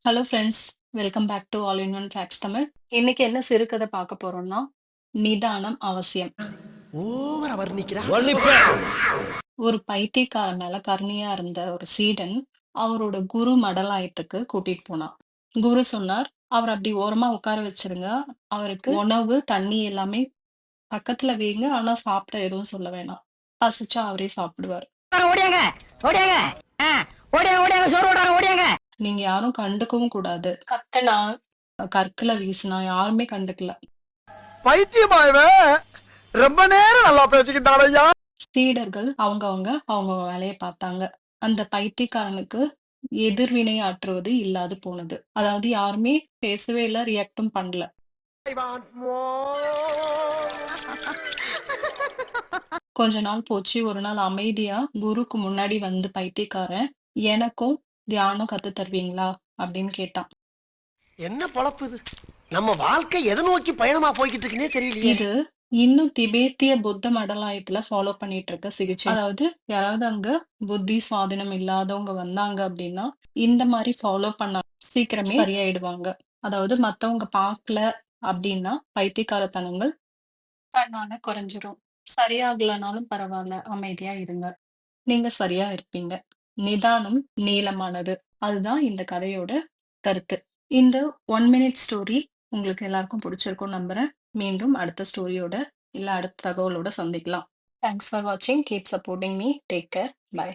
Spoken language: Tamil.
Hello friends, welcome back to all in one facts Tamil. இன்னைக்கு என்ன சிறுகதை பார்க்க போறோம்னா, நிதானம் அவசியம். ஓவரா வர்ணிக்கிறா. ஒரு பைத்தியக்காரன் மேல கருணையா இருந்த ஒரு சீடன் அவரோட குரு மடலாயத்துக்கு கூட்டிட்டு போனான். குரு சொன்னார், அவர் அப்படி ஓரமா உட்கார வச்சிருங்க. அவருக்கு உணவு, தண்ணி எல்லாமே பக்கத்துல வைங்க. ஆனா சாப்பிட எதுவும் சொல்ல வேணாம். பசிச்சா அவரே சாப்பிடுவார். ஓடியாங்க ஓடியாங்க ஆ, ஓடியாங்க ஓடியாங்க சோறு ஓடாங்க ஓடியாங்க. நீங்க யாரும் கண்டுக்கவும் கூடாது. கத்துனா, கற்களை வீசினா யாருமே கண்டுக்கல. பைத்தியமா இவன்? ரொம்ப நேரம் நல்லா பேசிக்கிட்டான் ஐயா. சீடர்கள் அவங்க வேலைய பார்த்தாங்க. அந்த பைத்தியக்காரனுக்கு எதிர்வினை ஆற்றுவது இல்லாது போனது. அதாவது யாருமே பேசவே இல்ல, ரியாக்டும் பண்ணல. I want more. கொஞ்ச நாள் போச்சு. ஒரு நாள் அமைதியா குருக்கு முன்னாடி வந்து பைத்தியக்காரன், "எனக்கும் தியானம் கத்து தருவீங்களா?" அப்படின்னு கேட்டான். என்ன பொழப்பு இது? நம்ம வாழ்க்கை எதை நோக்கி பயணமா போய்கிட்டு இருக்குன்னே தெரியலையே. இது இன்னும் திபேத்திய புத்த மடலாயத்துல ஃபாலோ பண்ணிட்டு இருக்க சிகிச்சை. அதாவது யாராவது அங்க புத்தி சுவாதீனம் இல்லாதவங்க வந்தாங்க அப்படின்னா, இந்த மாரி ஃபாலோ பண்ணா சீக்கிரமே சரியாயிடுவாங்க. அதாவது மத்தவங்க பார்க்கல அப்படின்னா, பைத்தியக்காரத்தனங்கள் தன்னால குறைஞ்சிரும். சரியாகலனாலும் பரவால்ல, அமைதியா இருங்க. நீங்க சரியா இருப்பீங்க. நிதானம் நீளமானது. அதுதான் இந்த கதையோட கருத்து. இந்த 1 மினிட் ஸ்டோரி உங்களுக்கு எல்லாருக்கும் பிடிச்சிருக்கும்னு நம்புறேன். மீண்டும் அடுத்த ஸ்டோரியோட இல்ல அடுத்த தகவலோட சந்திக்கலாம். தேங்க்ஸ் ஃபார் வாட்சிங். Keep supporting me. Take care. By.